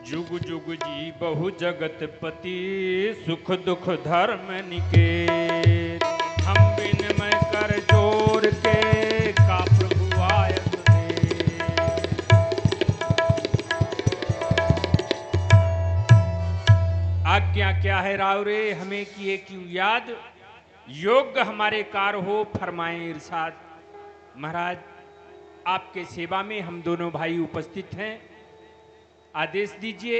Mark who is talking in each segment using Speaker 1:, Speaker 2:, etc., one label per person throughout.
Speaker 1: जुग जुग जी बहु जगत पति, सुख दुख धर्म निकेत। हम विनमय कर जोर के, का प्रभु आयत दे। आज्ञा क्या है रावरे, हमें किए क्यों याद, योग्य हमारे कार हो फरमाए इरशाद। महाराज, आपके सेवा में हम दोनों भाई उपस्थित हैं। आदेश दीजिए,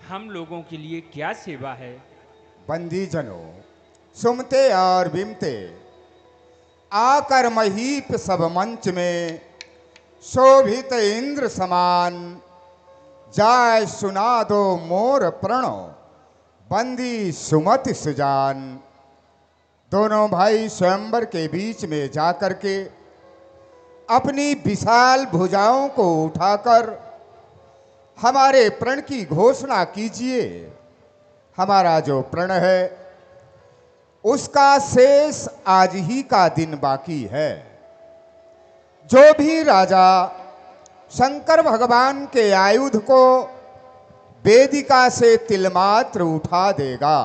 Speaker 1: हम लोगों के लिए क्या सेवा है।
Speaker 2: बंदीजनों, सुमते और बिमते, आकर महीप सब मंच में, शोभित इंद्र समान, जाय सुना दो मोर प्रणो, बंदी सुमति सुजान। दोनों भाई स्वयंवर के बीच में जाकर के अपनी विशाल भुजाओं को उठाकर हमारे प्रण की घोषणा कीजिए। हमारा जो प्रण है उसका शेष आज ही का दिन बाकी है। जो भी राजा शंकर भगवान के आयुध को वेदिका से तिलमात्र उठा देगा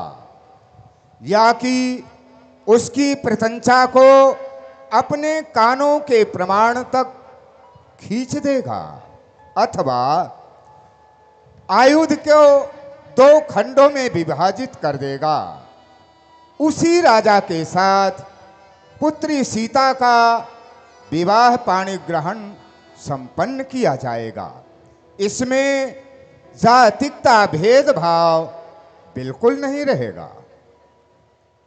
Speaker 2: या कि उसकी प्रशंसा को अपने कानों के प्रमाण तक खींच देगा अथवा आयुध को 2 खंडों में विभाजित कर देगा, उसी राजा के साथ पुत्री सीता का विवाह पाणी ग्रहण संपन्न किया जाएगा। इसमें जातिकता भेदभाव बिल्कुल नहीं रहेगा।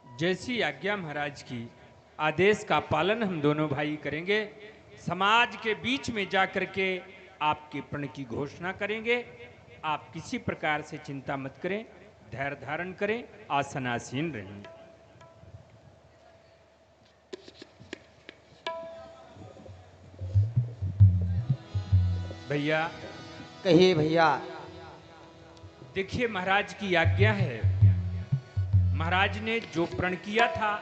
Speaker 1: जैसी आज्ञा महाराज की, आदेश का पालन हम दोनों भाई करेंगे। समाज के बीच में जाकर के आपके प्रण की घोषणा करेंगे। आप किसी प्रकार से चिंता मत करें, धैर्य धारण करें, आसनासीन रहें। भैया,
Speaker 3: कहिए भैया।
Speaker 1: देखिए, महाराज की आज्ञा है। महाराज ने जो प्रण किया था,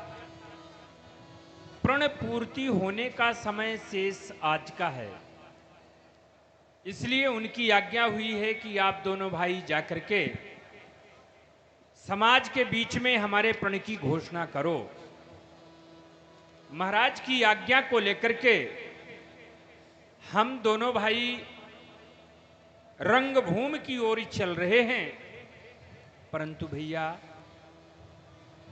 Speaker 1: प्रण पूर्ति होने का समय शेष आज का है। इसलिए उनकी आज्ञा हुई है कि आप दोनों भाई जाकर के समाज के बीच में हमारे प्रण की घोषणा करो। महाराज की आज्ञा को लेकर के हम दोनों भाई रंगभूमि की ओर चल रहे हैं। परंतु भैया,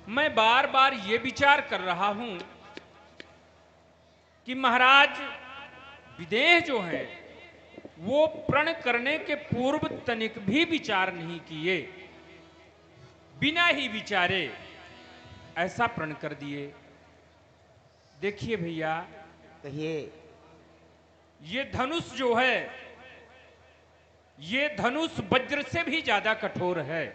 Speaker 1: मैं बार बार ये विचार कर रहा हूं कि महाराज विदेह जो है वो प्रण करने के पूर्व तनिक भी विचार नहीं किए, बिना ही विचारे ऐसा प्रण कर दिए। देखिए भैया,
Speaker 3: कहिए।
Speaker 1: ये धनुष जो है, ये धनुष वज्र से भी ज्यादा कठोर है।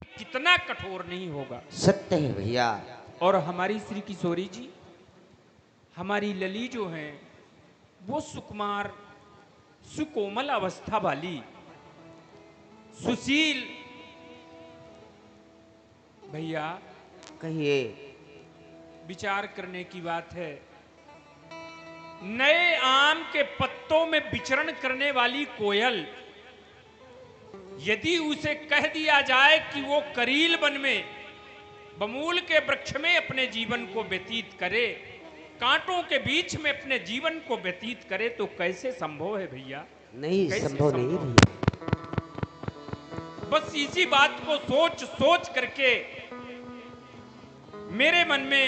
Speaker 1: कितना कठोर नहीं होगा।
Speaker 3: सत्य है भैया।
Speaker 1: और हमारी श्री किशोरी जी, हमारी लली जो है, वो सुकुमार सुकोमल अवस्था वाली, सुशील। भैया,
Speaker 3: कहिए।
Speaker 1: विचार करने की बात है। नए आम के पत्तों में विचरण करने वाली कोयल, यदि उसे कह दिया जाए कि वो करील वन में बमूल के वृक्ष में अपने जीवन को व्यतीत करे, कांटों के बीच में अपने जीवन को व्यतीत करे, तो कैसे संभव है भैया?
Speaker 3: नहीं,
Speaker 1: कैसे
Speaker 3: संभव नहीं
Speaker 1: है?
Speaker 3: भैया।
Speaker 1: बस इसी बात को सोच सोच करके मेरे मन में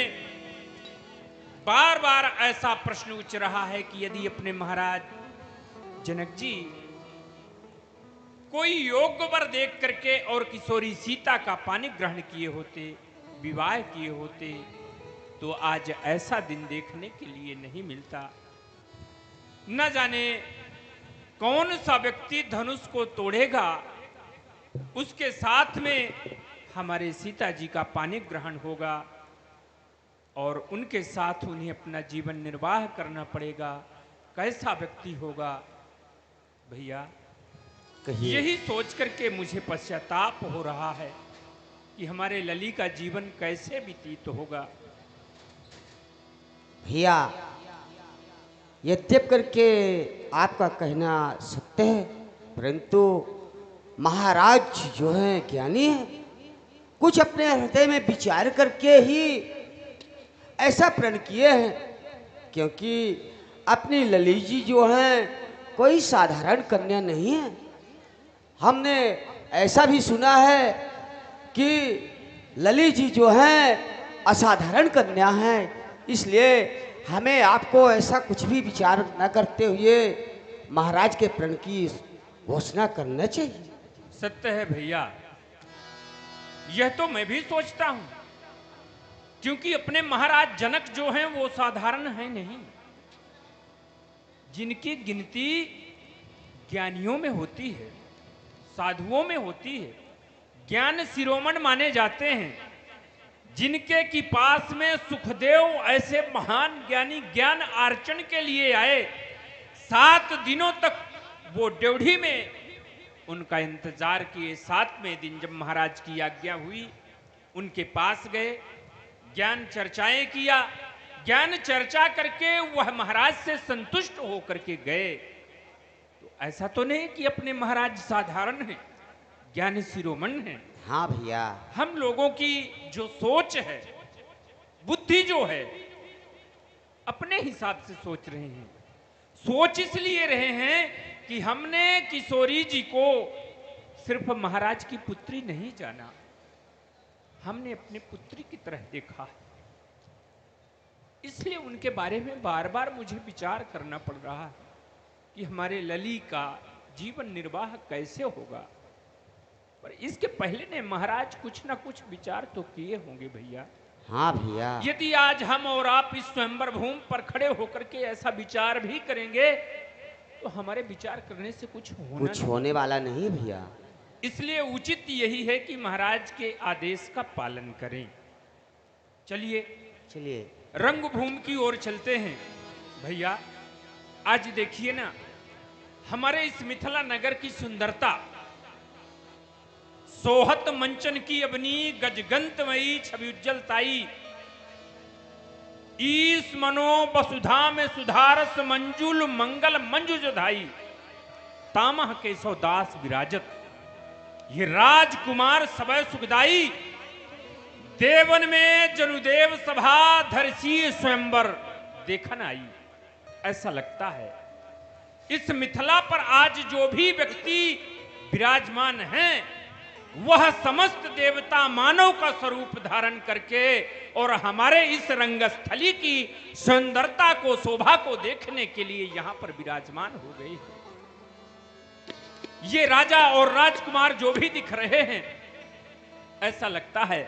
Speaker 1: बार बार ऐसा प्रश्न उठ रहा है कि यदि अपने महाराज जनक जी कोई योग्य वर देख करके और किशोरी सीता का पानी ग्रहण किए होते, विवाह किए होते, तो आज ऐसा दिन देखने के लिए नहीं मिलता। न जाने कौन सा व्यक्ति धनुष को तोड़ेगा, उसके साथ में हमारे सीता जी का पानी ग्रहण होगा और उनके साथ उन्हें अपना जीवन निर्वाह करना पड़ेगा। कैसा व्यक्ति होगा भैया? यही सोच करके मुझे पश्चाताप हो रहा है कि हमारे लली का जीवन कैसे व्यतीत होगा।
Speaker 3: भैया, यद्यप करके आपका कहना सत्य है, परंतु महाराज जो है ज्ञानी है, कुछ अपने हृदय में विचार करके ही ऐसा प्रण किए हैं, क्योंकि अपनी ललित जी जो हैं कोई साधारण कन्या नहीं है। हमने ऐसा भी सुना है कि ललित जी जो हैं असाधारण कन्या हैं, इसलिए हमें आपको ऐसा कुछ भी विचार न करते हुए महाराज के प्रण की घोषणा करना चाहिए।
Speaker 1: सत्य है भैया, यह तो मैं भी सोचता हूं, क्योंकि अपने महाराज जनक जो हैं वो साधारण हैं नहीं, जिनकी गिनती ज्ञानियों में होती है, साधुओं में होती है, ज्ञान शिरोमण माने जाते हैं, जिनके की पास में सुखदेव ऐसे महान ज्ञानी ज्ञान आर्चन के लिए आए, 7 दिनों तक वो ड्योढ़ी में उनका इंतजार किए। 7वें दिन जब महाराज की आज्ञा हुई, उनके पास गए, ज्ञान चर्चाएं किया, ज्ञान चर्चा करके वह महाराज से संतुष्ट होकर के गए। तो ऐसा तो नहीं कि अपने महाराज साधारण हैं, ज्ञान शिरोमण हैं।
Speaker 3: हाँ भैया,
Speaker 1: हम लोगों की जो सोच है, बुद्धि जो है, अपने हिसाब से सोच रहे हैं। सोच इसलिए रहे हैं कि हमने किशोरी जी को सिर्फ महाराज की पुत्री नहीं जाना, हमने अपनी पुत्री की तरह देखा है। इसलिए उनके बारे में बार बार मुझे विचार करना पड़ रहा है कि हमारे लली का जीवन निर्वाह कैसे होगा। पर इसके पहले ने महाराज कुछ ना कुछ विचार तो किए होंगे भैया।
Speaker 3: हाँ भैया,
Speaker 1: यदि आज हम और आप इस स्वयंवर भूमि पर खड़े होकर के ऐसा विचार भी करेंगे तो हमारे विचार करने से कुछ
Speaker 3: होने वाला नहीं भैया।
Speaker 1: इसलिए उचित यही है कि महाराज के आदेश का पालन करें। चलिए
Speaker 3: चलिए
Speaker 1: रंगभूमि की ओर चलते हैं। भैया आज देखिए ना, हमारे इस मिथिला नगर की सुंदरता, सोहत मंचन की अबनी गजगंतमयी छवि उज्जलताई, ईस मनो वसुधा में सुधारस मंजुल मंगल मंजुज धाई, तामह केशव दास विराजत, ये राजकुमार सबय सुखदाई, देवन में जनुदेव सभा धरसी स्वयंवर देखन आई। ऐसा लगता है इस मिथिला पर आज जो भी व्यक्ति विराजमान हैं, वह समस्त देवता मानव का स्वरूप धारण करके और हमारे इस रंगस्थली की सुंदरता को, शोभा को देखने के लिए यहां पर विराजमान हो गए हैं। ये राजा और राजकुमार जो भी दिख रहे हैं, ऐसा लगता है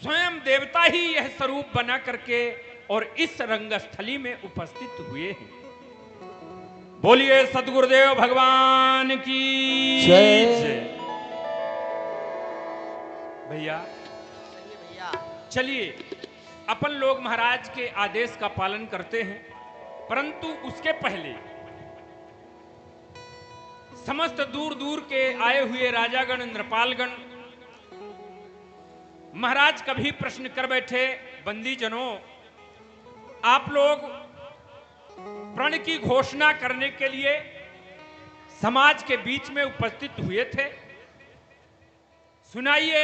Speaker 1: स्वयं देवता ही यह स्वरूप बना करके और इस रंगस्थली में उपस्थित हुए हैं। बोलिए सदगुरुदेव भगवान की जय। भैया चलिए अपन लोग महाराज के आदेश का पालन करते हैं, परंतु उसके पहले समस्त दूर दूर के आए हुए राजागण, नृपालगण, महाराज कभी प्रश्न कर बैठे, बंदी जनों आप लोग प्रण की घोषणा करने के लिए समाज के बीच में उपस्थित हुए थे। सुनाइए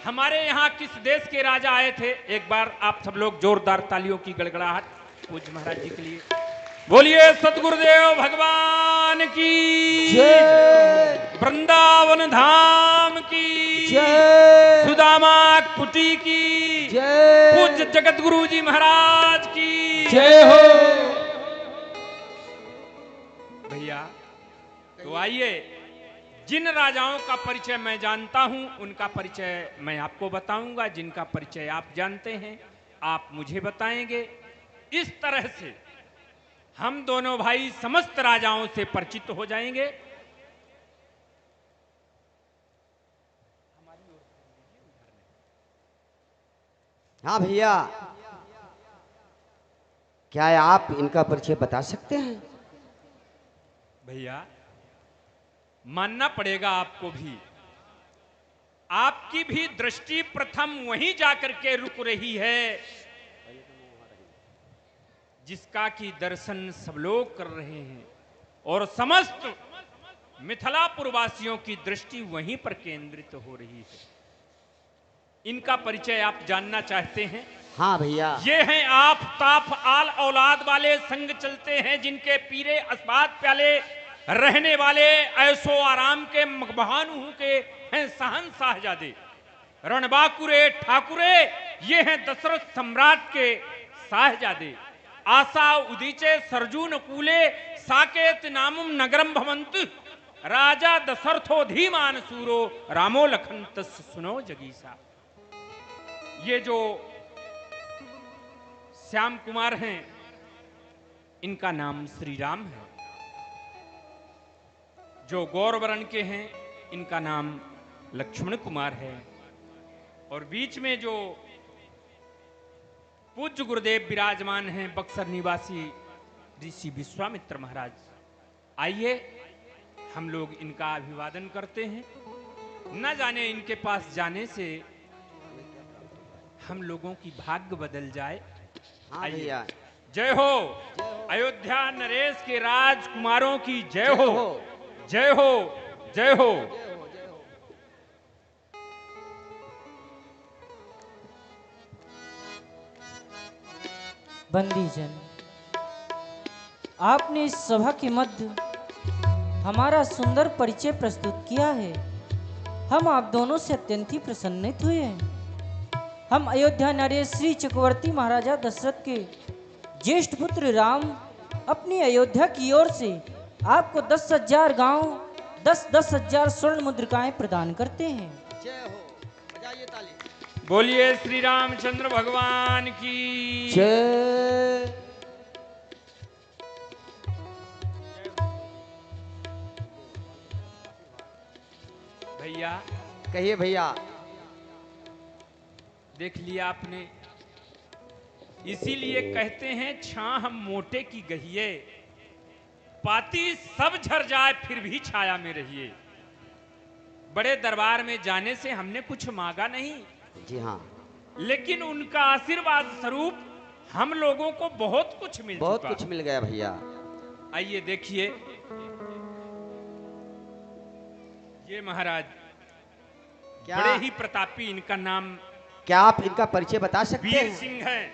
Speaker 1: हमारे यहाँ किस देश के राजा आए थे? एक बार आप सब लोग जोरदार तालियों की गड़गड़ाहट पूज्य महाराज जी के लिए। बोलिए सतगुरुदेव भगवान की जय, वृंदावन धाम की जय, सुदामा कुटी की जय, पूज्य जगत गुरु जी महाराज की जय हो। भैया तो आइए, जिन राजाओं का परिचय मैं जानता हूं उनका परिचय मैं आपको बताऊंगा, जिनका परिचय आप जानते हैं आप मुझे बताएंगे। इस तरह से हम दोनों भाई समस्त राजाओं से परिचित हो जाएंगे।
Speaker 3: हाँ भैया, क्या आप इनका परिचय बता सकते हैं?
Speaker 1: भैया मानना पड़ेगा आपको भी, आपकी भी दृष्टि प्रथम वहीं जाकर के रुक रही है जिसका कि दर्शन सब लोग कर रहे हैं और समस्त मिथिलापुर वासियों की दृष्टि वहीं पर केंद्रित हो रही है। इनका परिचय आप जानना चाहते हैं?
Speaker 3: हाँ भैया।
Speaker 1: ये हैं आफताब आल औलाद वाले, संग चलते हैं जिनके पीरे अस्बाद प्याले, रहने वाले ऐसो आराम के मकबहानू के हैं सहन साहजादे, रणबाकुरे ठाकुरे, ये हैं दशरथ सम्राट के साहजादे, आशा उदीचे सरजून कूले, साकेत नामुम नगरम भवंत, राजा दशरथो धीमान सूरो, रामो लखन तस् सुनो जगीसा। ये जो श्याम कुमार हैं, इनका नाम श्री राम है। जो गौरवर्ण के हैं, इनका नाम लक्ष्मण कुमार है। और बीच में जो पूज्य गुरुदेव विराजमान हैं, बक्सर निवासी ऋषि विश्वामित्र महाराज, आइए हम लोग इनका अभिवादन करते हैं। न जाने इनके पास जाने से हम लोगों की भाग्य बदल जाए।
Speaker 3: हाँ भैया।
Speaker 1: जय हो अयोध्या नरेश के राजकुमारों की जय हो, जय हो, जय हो।
Speaker 4: बंदीजन, आपने इस सभा के मध्य हमारा सुंदर परिचय प्रस्तुत किया है। हम आप दोनों से अत्यंत ही प्रसन्नित हुए हैं। हम अयोध्या नरेश श्री चक्रवर्ती महाराजा दशरथ के ज्येष्ठ पुत्र राम अपनी अयोध्या की ओर से आपको 10,000 गांव, 10,000 स्वर्ण मुद्रिकाएं प्रदान करते हैं।
Speaker 3: जय हो, बजाइए ताली।
Speaker 1: बोलिए श्री रामचंद्र भगवान की
Speaker 3: जय।
Speaker 1: भैया।
Speaker 3: कहिए भैया।
Speaker 1: देख लिया आपने, इसीलिए कहते हैं छाह हम मोटे की गहिए, पाती सब झर जाए फिर भी छाया में रहिए। बड़े दरबार में जाने से हमने कुछ मांगा नहीं,
Speaker 3: जी हाँ,
Speaker 1: लेकिन उनका आशीर्वाद स्वरूप हम लोगों को बहुत कुछ मिल
Speaker 3: बहुत
Speaker 1: चुका।
Speaker 3: कुछ मिल गया भैया।
Speaker 1: आइए देखिए, ये महाराज
Speaker 3: क्या
Speaker 1: बड़े ही प्रतापी, इनका नाम
Speaker 3: क्या आप इनका परिचय बता सकते
Speaker 1: वीर
Speaker 3: हैं?
Speaker 1: सिंह है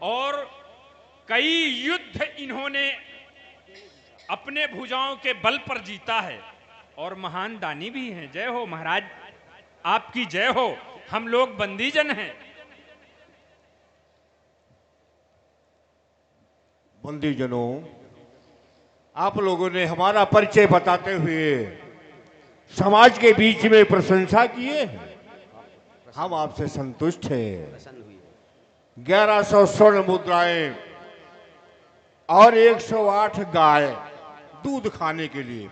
Speaker 1: और कई युद्ध इन्होंने अपने भुजाओं के बल पर जीता है और महान दानी भी हैं। जय हो महाराज, आपकी जय हो। हम लोग बंदीजन हैं।
Speaker 5: बंदीजनों, आप लोगों ने हमारा परिचय बताते हुए समाज के बीच में प्रशंसा किए, हम आपसे संतुष्ट हैं। 1100 स्वर्ण मुद्राएं और 108 गाय दूध खाने के लिए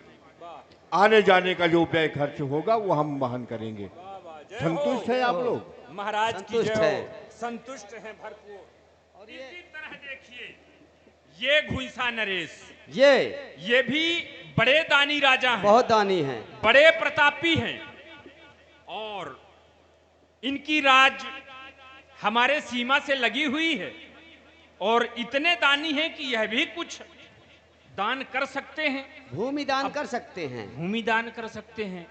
Speaker 5: आने जाने का जो व्यय खर्च होगा वो हम वहन करेंगे। संतुष्ट है आप लोग?
Speaker 1: महाराज की
Speaker 3: संतुष्ट
Speaker 1: जय
Speaker 3: है।
Speaker 1: हो। संतुष्ट हैं भरपूर। और इसी तरह देखिए, ये घुइसा नरेश, ये भी बड़े दानी राजा हैं,
Speaker 3: बहुत दानी हैं,
Speaker 1: बड़े प्रतापी हैं और इनकी राज हमारे सीमा से लगी हुई है और इतने दानी हैं कि यह भी कुछ दान कर सकते हैं,
Speaker 3: भूमि दान कर सकते हैं,
Speaker 1: भूमि दान कर सकते हैं।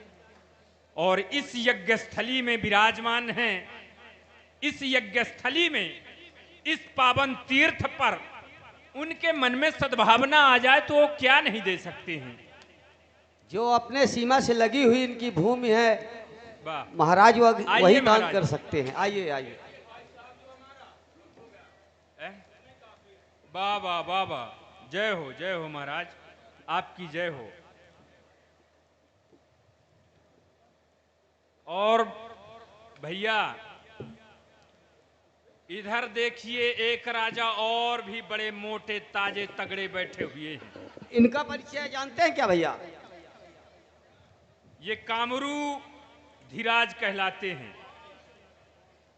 Speaker 1: और इस यज्ञ स्थली में विराजमान हैं। इस यज्ञ स्थली में, इस पावन तीर्थ पर उनके मन में सद्भावना आ जाए तो वो क्या नहीं दे सकते हैं।
Speaker 3: जो अपने सीमा से लगी हुई इनकी भूमि है,
Speaker 1: वाह
Speaker 3: महाराज
Speaker 1: आइए
Speaker 3: वही दान
Speaker 1: महाराज।
Speaker 3: कर सकते हैं। आइए आइए।
Speaker 1: वाह वाह वाह वाह, जय हो महाराज, आपकी जय हो। और भैया इधर देखिए, एक राजा और भी बड़े मोटे ताजे तगड़े बैठे हुए हैं।
Speaker 3: इनका परिचय जानते हैं क्या भैया?
Speaker 1: ये कामरू धीराज कहलाते हैं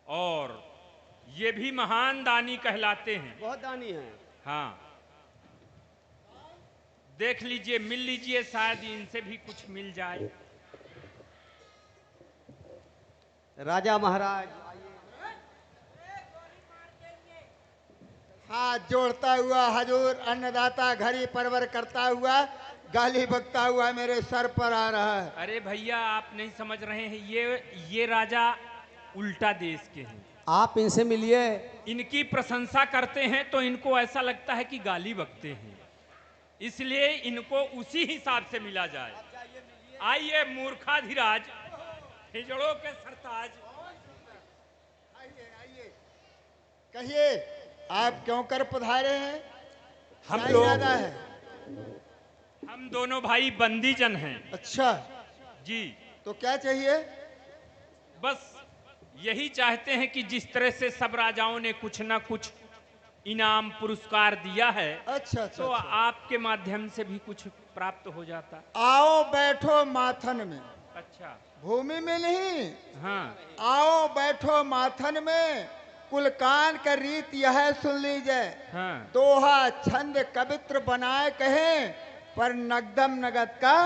Speaker 1: और ये भी महान दानी कहलाते हैं।
Speaker 3: बहुत दानी हैं।
Speaker 1: हाँ, देख लीजिए, मिल लीजिए, शायद इनसे भी कुछ मिल जाए।
Speaker 3: राजा महाराज
Speaker 6: हाथ जोड़ता हुआ हजूर अन्नदाता घड़ी परवर करता हुआ गाली बकता हुआ मेरे सर पर आ रहा है।
Speaker 1: अरे भैया आप नहीं समझ रहे हैं, ये राजा उल्टा देश के हैं।
Speaker 3: आप इनसे मिलिए।
Speaker 1: इनकी प्रशंसा करते हैं तो इनको ऐसा लगता है कि गाली बकते हैं, इसलिए इनको उसी हिसाब से मिला जाए। आइए मूर्खाधिराज, हिजड़ों के सरताज।
Speaker 6: आइए कहिए आप क्यों कर पधारे हैं?
Speaker 1: हम
Speaker 6: क्या
Speaker 1: लोग
Speaker 6: इरादा है?
Speaker 1: हम दोनों भाई बंदीजन हैं।
Speaker 6: अच्छा,
Speaker 1: जी,
Speaker 6: तो क्या चाहिए?
Speaker 1: बस यही चाहते हैं कि जिस तरह से सब राजाओं ने कुछ ना कुछ इनाम पुरस्कार दिया है,
Speaker 6: अच्छा अच्छा,
Speaker 1: तो
Speaker 6: अच्छा।
Speaker 1: आपके माध्यम से भी कुछ प्राप्त हो जाता।
Speaker 6: आओ बैठो माथन में,
Speaker 1: अच्छा,
Speaker 6: भूमि में नहीं।
Speaker 1: हाँ,
Speaker 6: आओ बैठो माथन में, कुलकान का रीत यह है सुन लीजिए।
Speaker 1: हाँ।
Speaker 6: दोहा छंद कवित्र बनाए कहें, पर नगदम नगद का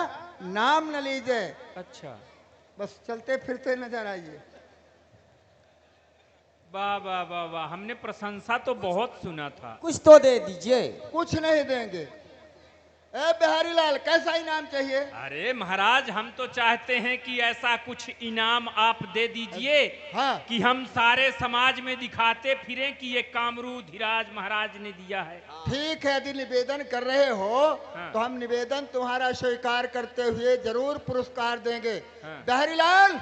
Speaker 6: नाम न लीजिए।
Speaker 1: अच्छा,
Speaker 6: बस चलते फिरते नजर आइए।
Speaker 1: वाह वाह वाह वाह, हमने प्रशंसा तो बहुत सुना था।
Speaker 3: कुछ तो दे दीजिए।
Speaker 6: कुछ नहीं देंगे। ए बिहारी लाल, कैसा इनाम चाहिए?
Speaker 1: अरे महाराज, हम तो चाहते हैं कि ऐसा कुछ इनाम आप दे दीजिए
Speaker 6: हाँ।
Speaker 1: कि हम सारे समाज में दिखाते फिरें कि ये कामरू धीराज महाराज ने दिया है।
Speaker 6: ठीक है, यदि निवेदन कर रहे हो
Speaker 1: हाँ।
Speaker 6: तो हम निवेदन तुम्हारा स्वीकार करते हुए जरूर पुरस्कार देंगे।
Speaker 1: हाँ।
Speaker 6: बिहारी लाल,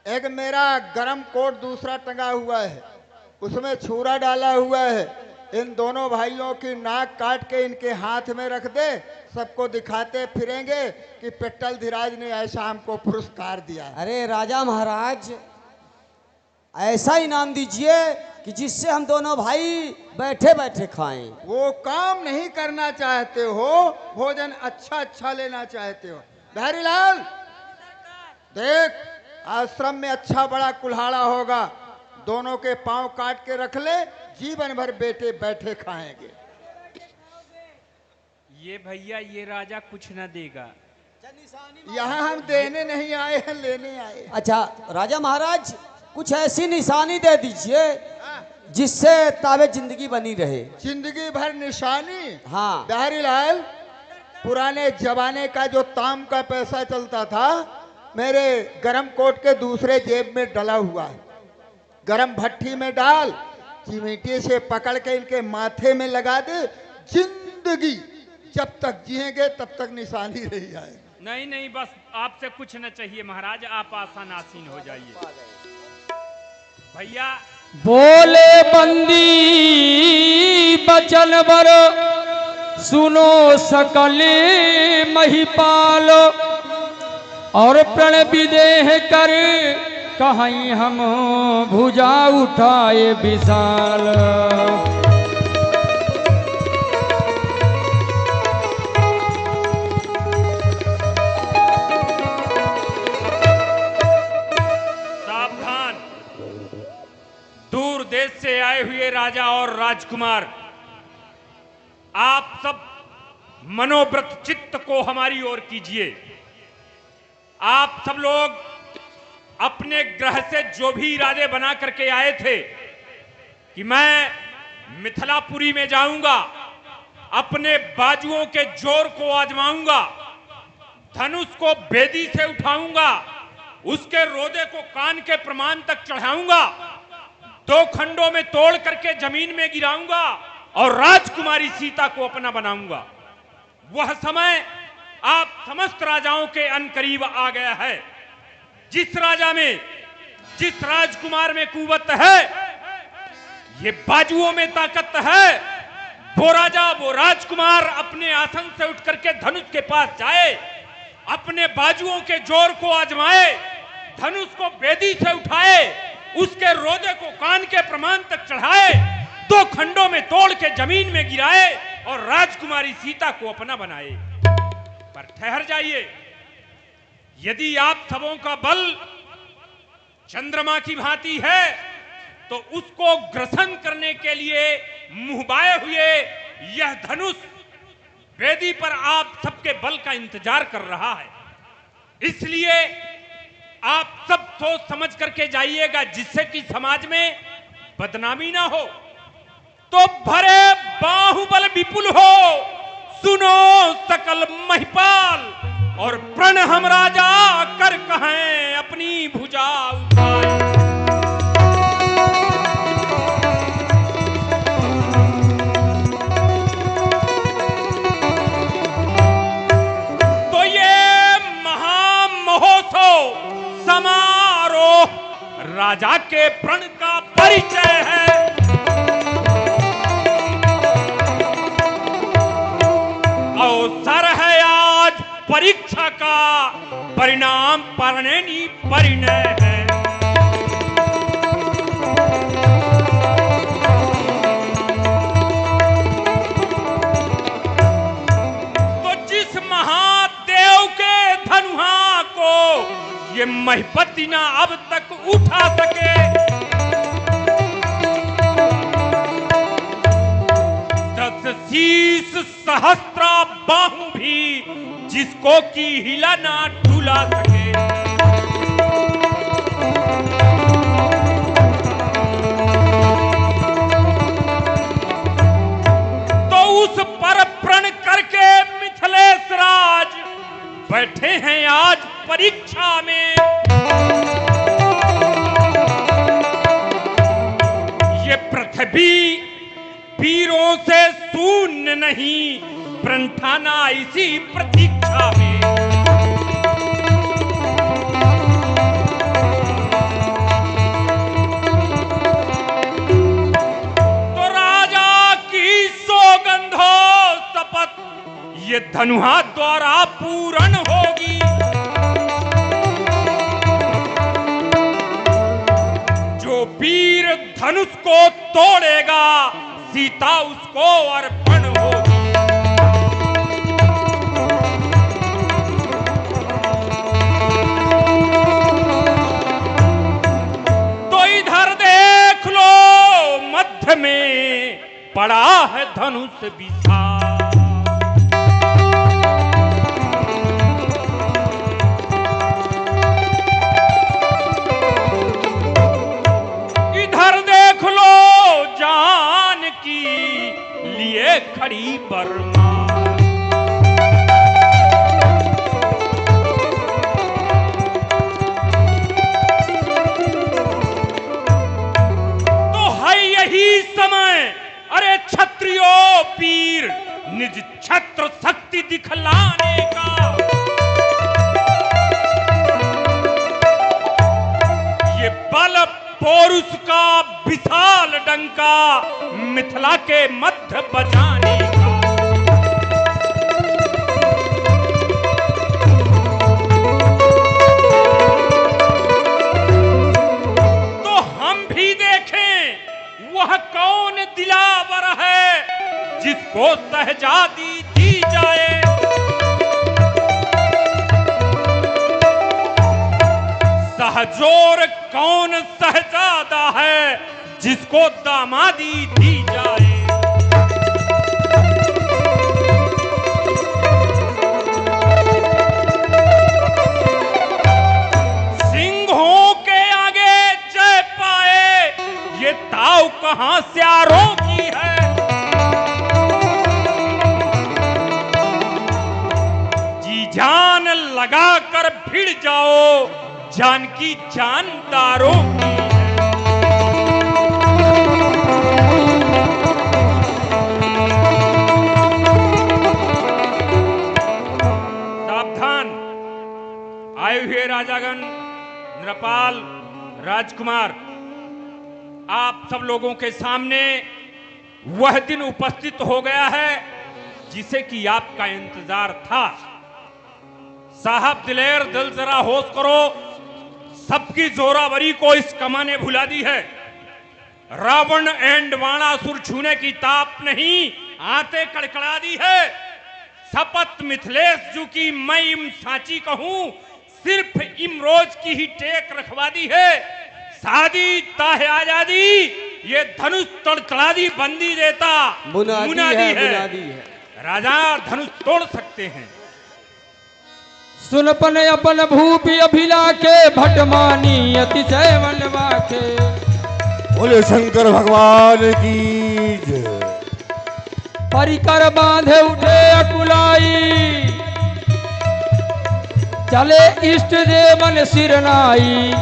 Speaker 6: एक मेरा गरम कोट दूसरा टंगा हुआ है, उसमें छुरा डाला हुआ है। इन दोनों भाइयों की नाक काट के इनके हाथ में रख दे, सबको दिखाते फिरेंगे कि पेट्टल धीराज ने ऐसा हमको पुरस्कार दिया है।
Speaker 3: अरे राजा महाराज, ऐसा इनाम दीजिए कि जिससे हम दोनों भाई बैठे बैठे खाएं।
Speaker 6: वो काम नहीं करना चाहते हो, भोजन अच्छा अच्छा लेना चाहते हो। बिहारी लाल देख, आश्रम में अच्छा बड़ा कुल्हाड़ा होगा, दोनों के पांव काट के रख ले, जीवन भर बेटे बैठे खाएंगे।
Speaker 1: ये भैया, ये राजा कुछ न देगा।
Speaker 6: यहाँ हम देने नहीं आए हैं, लेने आए।
Speaker 3: अच्छा राजा महाराज, कुछ ऐसी निशानी दे दीजिए जिससे ताबे जिंदगी बनी रहे।
Speaker 6: जिंदगी भर निशानी?
Speaker 3: हाँ।
Speaker 6: बिहारी लाल, पुराने जमाने का जो ताम का पैसा चलता था, मेरे गरम कोट के दूसरे जेब में डला हुआ है। गरम भट्टी में डाल, चिमटे से पकड़ के इनके माथे में लगा दे, जिंदगी जब तक जिएंगे तब तक निशानी रही जाए।
Speaker 1: नहीं नहीं, बस आपसे कुछ न चाहिए महाराज, आप आसान आसीन हो जाइए। भैया
Speaker 7: बोले बंदी बचन बर, सुनो सकल महिपाल, और प्रण विदेह कर कहीं हम भुजा उठाए विशाल।
Speaker 1: सावधान, दूर देश से आए हुए राजा और राजकुमार, आप सब मनोव्रत चित्त को हमारी ओर कीजिए। आप सब लोग अपने ग्रह से जो भी इरादे बना करके आए थे कि मैं मिथिलापुरी में जाऊंगा, अपने बाजुओं के जोर को आजमाऊंगा, धनुष को बेदी से उठाऊंगा, उसके रोदे को कान के प्रमाण तक चढ़ाऊंगा, दो खंडों में तोड़ करके जमीन में गिराऊंगा और राजकुमारी सीता को अपना बनाऊंगा। वह समय आप समस्त राजाओं के अनकरीब आ गया है। जिस राजा में, जिस राजकुमार में कुवत है, ये बाजुओं में ताकत है, वो राजा, वो राजकुमार अपने आसन से उठ करके धनुष के पास जाए, अपने बाजुओं के जोर को आजमाए, धनुष को बेदी से उठाए, उसके रोदे को कान के प्रमाण तक चढ़ाए, दो खंडों में तोड़ के जमीन में गिराए और राजकुमारी सीता को अपना बनाए। पर ठहर जाइए, यदि आप सबों का बल चंद्रमा की भांति है तो उसको ग्रसन करने के लिए मुहबाए हुए यह धनुष वेदी पर आप सबके बल का इंतजार कर रहा है। इसलिए आप सब सोच समझ करके जाइएगा, जिससे कि समाज में बदनामी ना हो। तो भरे बाहुबल विपुल हो, सुनो सकल महिपाल, और प्रण हम राजा कर कहें अपनी भुजा उठाए। तो ये महामहोत्सव समारोह राजा के प्रण का परिचय है। अवसर है आज परीक्षा का, परिणाम परिणय परिणय है। तो जिस महादेव के धनुहा को ये महिपति ना अब तक उठा सके, शीस सहस्त्र बाहु भी जिसको की हिला ना डुला सके। तो उस पर प्रण करके मिथिलेश राज बैठे हैं आज परीक्षा में। ये पृथ्वी वीरों से शून्य नहीं, प्रणठाना इसी प्रतीक्षा में। तो राजा की सौगंध हो शपथ, ये धनुहा द्वारा पूर्ण होगी। जो वीर धनुष को तोड़ेगा, सीता उसको अर्पण होगी। तो इधर देख लो, मध्य में पड़ा है धनुष विशाल। इधर देख लो, जानकी लिए खड़ी बरमा। तो है यही समय, अरे क्षत्रियो वीर निज छत्र शक्ति दिखलाने का। ये बल पौरुष का विशाल डंका मिथिला के मध्य बजाने का। तो हम भी देखें वह कौन दिलावर है जिसको सहजादी दी जाए। सहजोर कौन सहजादा है जिसको दामादी दी जाए। सिंहों के आगे जय पाए, ये ताव कहां स्यारों की है। जी जान लगा कर भिड़ जाओ, जानकी जानदारों की है। सावधान, आए हुए राजागण, नृपाल, राजकुमार, आप सब लोगों के सामने वह दिन उपस्थित हो गया है जिसे कि आपका इंतजार था। साहब दिलेर दिल जरा होश करो, सबकी जोरावरी को इस कमा ने भुला दी है। रावण एंड वाणासुर छूने की ताप नहीं, आते कड़कड़ा दी है। शपथ मिथिलेश जू की मैं इम सांची कहूं, सिर्फ इमरोज की ही टेक रखवा दी है। शादी ताहे आजादी, ये धनुष तड़तड़ा दी बंदी देता मुनादी है। राजा धनुष तोड़ सकते हैं।
Speaker 7: सुनपन अपन भूपि अभिला के भटमानी अतिशय वनवा के।
Speaker 5: बोले शंकर भगवान की जय।
Speaker 7: परिकर बांधे उठे अकुलाई, चले इष्ट देवन सिरनाई।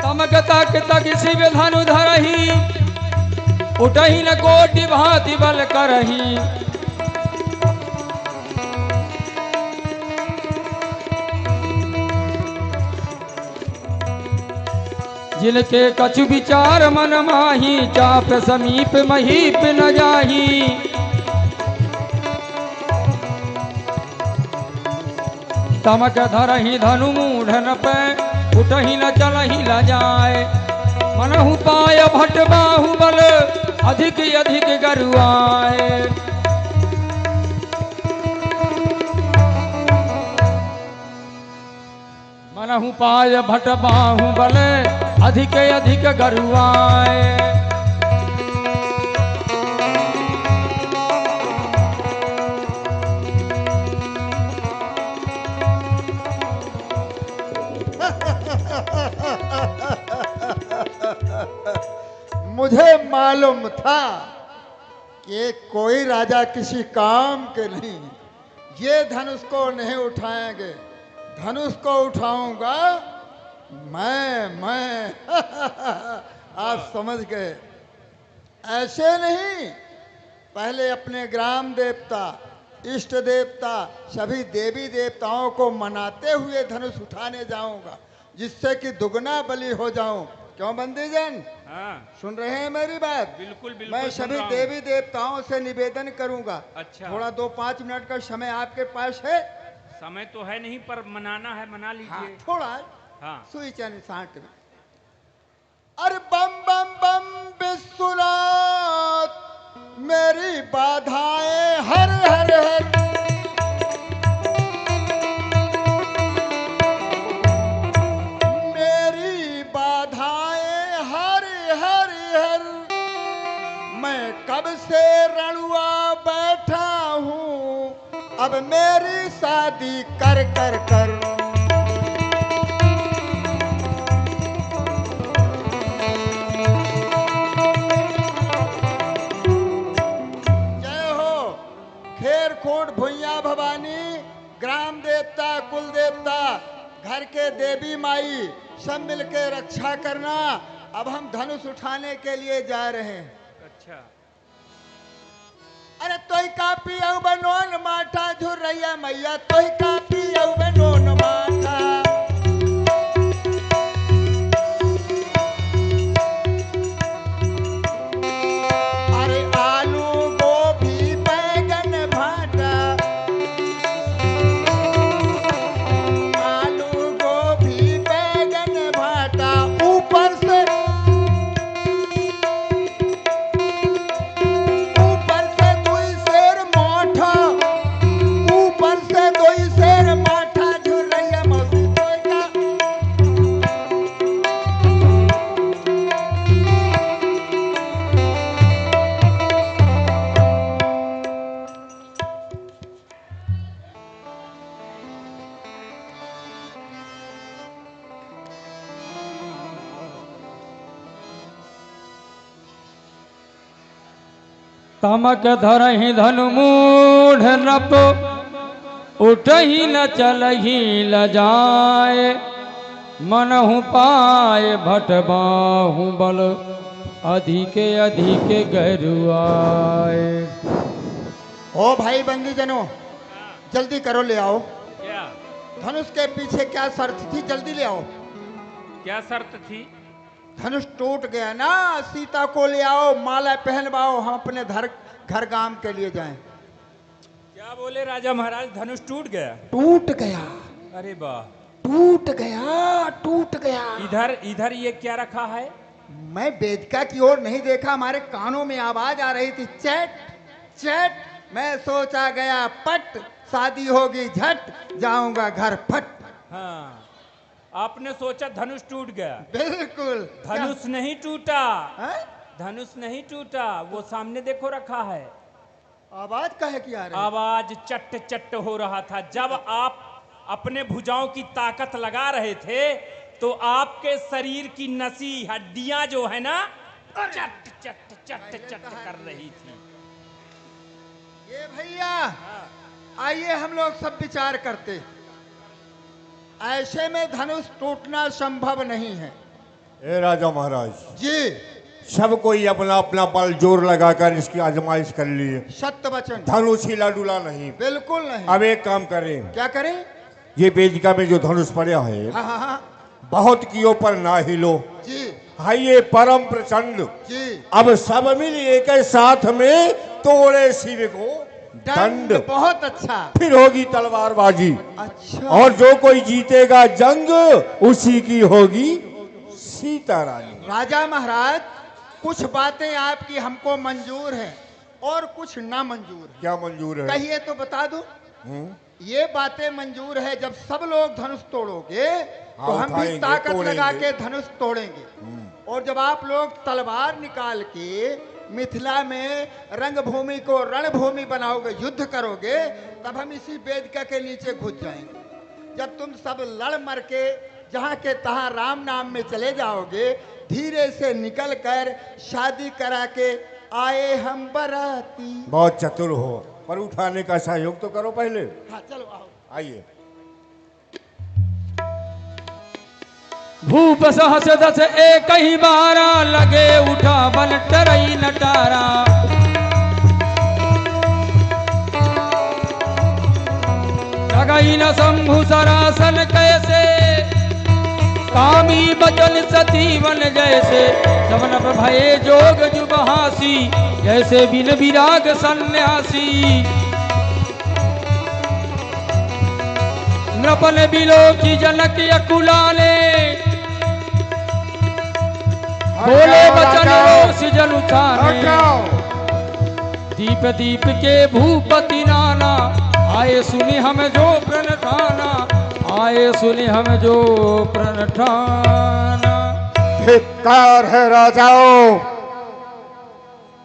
Speaker 7: तमक तक तक शिव धनु धरही, उठही न कोटि भांति बल करही। जिनके कछु विचार मन माही, चाप समीप महीप न जाही। तमक धरही धनु मूढ़न पे, उठही न चलही ल जाए। मनहु पाय भट बाहुबल, अधिक अधिक गरुआए। मनहु पाय भट बाहुबल, अधिक अधिक गरुआए।
Speaker 6: मुझे मालूम था कि कोई राजा किसी काम के नहीं, ये धनुष को नहीं उठाएंगे। धनुष को उठाऊंगा मैं आप समझ गए। ऐसे नहीं, पहले अपने ग्राम देवता, इष्ट देवता, सभी देवी देवताओं को मनाते हुए धनुष उठाने जाऊंगा, जिससे कि दुगना बलि हो जाऊं। क्यों बंदीजन?
Speaker 1: हाँ,
Speaker 6: सुन रहे हैं मेरी बात?
Speaker 1: बिल्कुल बिल्कुल
Speaker 6: मैं
Speaker 1: सुन
Speaker 6: सभी
Speaker 1: रहा हूं।
Speaker 6: देवी देवताओं से निवेदन करूंगा।
Speaker 1: अच्छा।
Speaker 6: थोड़ा 2-5 मिनट का समय आपके पास है?
Speaker 1: समय तो है नहीं, पर मनाना है, मना
Speaker 6: हाँ,
Speaker 1: लीजिए।
Speaker 6: थोड़ा
Speaker 1: हाँ।
Speaker 6: सुई चांदी साठ में। अरे बम बम बम विश्वनाथ, मेरी बाधाएं हर हर हर। मेरी बाधाएं हर हर हर। मैं कब से रणुआ बैठा हूँ, अब मेरी शादी कर कर कर। जय हो खेर खोट भुइया भवानी, ग्राम देवता, कुल देवता, घर के देवी माई, सब मिलके रक्षा करना। अब हम धनुष उठाने के लिए जा रहे हैं।
Speaker 1: अच्छा।
Speaker 6: अरे तोई कापी औ बनोन माठा झुरैया मैया, तोई कापी औ बनोन माठा। अरे आलू गोभी बैगन भाटा, आलू गोभी बैगन भाटा। ऊपर से दुई शेर माठा, ऊपर से दुई शेर माठा झुरैया मौसी तोय का।
Speaker 7: तमक धरहि धनु मूढ़ नप, उठही न चलही ल जाए। मनहु पाए भट बाहुबल, अधिक अधिक गरुआए।
Speaker 6: ओ भाई बंदीजनों, जल्दी करो, ले आओ।
Speaker 1: क्या
Speaker 6: धनुष के पीछे क्या शर्त थी? जल्दी ले आओ।
Speaker 1: क्या शर्त थी?
Speaker 6: धनुष टूट गया ना, सीता को ले आओ, माला पहनवाओ, हम अपने घर गांव के लिए जाएं।
Speaker 1: क्या बोले राजा महाराज? धनुष टूट गया?
Speaker 6: टूट गया,
Speaker 1: अरे वाह,
Speaker 6: टूट गया, टूट गया।
Speaker 1: इधर इधर ये क्या रखा है?
Speaker 6: मैं वेदिका की ओर नहीं देखा, हमारे कानों में आवाज आ रही थी, चैट चैट। मैं सोचा गया पट, शादी होगी झट, जाऊंगा घर फट।
Speaker 1: हाँ, आपने सोचा धनुष टूट गया।
Speaker 6: बिल्कुल।
Speaker 1: धनुष नहीं टूटा,
Speaker 6: हैं?
Speaker 1: धनुष नहीं टूटा, वो सामने देखो रखा है।
Speaker 6: आवाज काहे की आ रही है?
Speaker 1: आवाज चट्ट चट्ट हो रहा था। जब आप अपने भुजाओं की ताकत लगा रहे थे, तो आपके शरीर की नसी हड्डियां जो है ना, चट चट चट चट कर रही थी।
Speaker 6: ये भैया आइए हम लोग सब विचार करते, ऐसे में धनुष टूटना संभव नहीं है।
Speaker 5: ए राजा महाराज
Speaker 6: जी
Speaker 5: सब कोई अपना अपना बल जोर लगाकर इसकी आजमाइश कर लिए,
Speaker 6: सत्य वचन,
Speaker 5: धनुष हिला डुला नहीं।
Speaker 6: बिल्कुल नहीं।
Speaker 5: अब एक काम करें,
Speaker 6: क्या करें?
Speaker 5: ये वेदिका में जो धनुष पड़ा है
Speaker 6: हाँ हाँ हाँ
Speaker 5: बहुत कियो पर ना हिलो।
Speaker 6: जी
Speaker 5: हाँ ये परम प्रचंड,
Speaker 6: जी
Speaker 5: अब सब मिल एक साथ में तोड़े शिव को
Speaker 6: दंड।
Speaker 5: दंड,
Speaker 6: बहुत अच्छा।
Speaker 5: फिर होगी तलवारबाजी,
Speaker 6: अच्छा
Speaker 5: और जो कोई जीतेगा जंग उसी की होगी सीता रानी।
Speaker 6: राजा महाराज कुछ बातें आपकी हमको मंजूर हैं और कुछ ना मंजूर है।
Speaker 5: क्या मंजूर है?
Speaker 6: कहिए तो बता दो। ये बातें मंजूर है, जब सब लोग धनुष तोड़ोगे तो हम भी
Speaker 5: उठाएंगे,
Speaker 6: ताकत
Speaker 5: तोड़ेंगे।
Speaker 6: लगा के धनुष तोड़ेंगे। और जब आप लोग तलवार निकाल के मिथिला में रंगभूमि को रणभूमि बनाओगे, युद्ध करोगे, तब हम इसी वेदिका के नीचे घुस जाएंगे। जब तुम सब लड़ मर के जहाँ के तहाँ राम नाम में चले जाओगे, धीरे से निकल कर शादी करा के आए हम बराती।
Speaker 5: बहुत चतुर हो, पर उठाने का सहयोग तो करो पहले।
Speaker 6: हाँ चलो आओ।
Speaker 5: आइए।
Speaker 7: भूप सहस दस एक ही बारा, लगे उठा बन टरई नटारा। लगई न शंभु सरासन कैसे, कामी बचन सतीवन जैसे। सवन भये जोग जुबहासी, जैसे बिन विराग सन्यासी। नृपन बिलोकी जनक अकुलाने, बोले बचन रोष जन उठाने। दीप दीप के भूपति नाना, आए सुनी हम जो प्रण ठाना। आए सुनी हम जो प्रण ठाना।
Speaker 2: धिक्कार है राजाओं,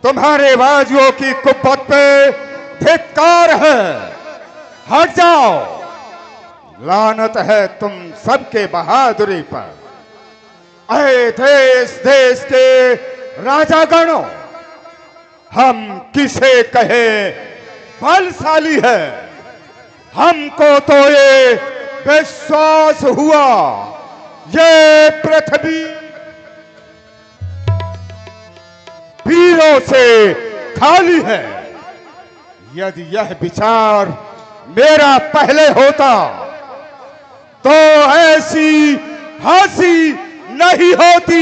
Speaker 2: तुम्हारे बाजुओं की कुपत पे धिक्कार है। हट जाओ, लानत है तुम सबके बहादुरी पर। अरे देश देश के राजागणों, हम किसे कहे बलशाली है, हमको तो ये विश्वास हुआ ये पृथ्वी वीरों से खाली है। यदि यह विचार मेरा पहले होता तो ऐसी हंसी नहीं होती।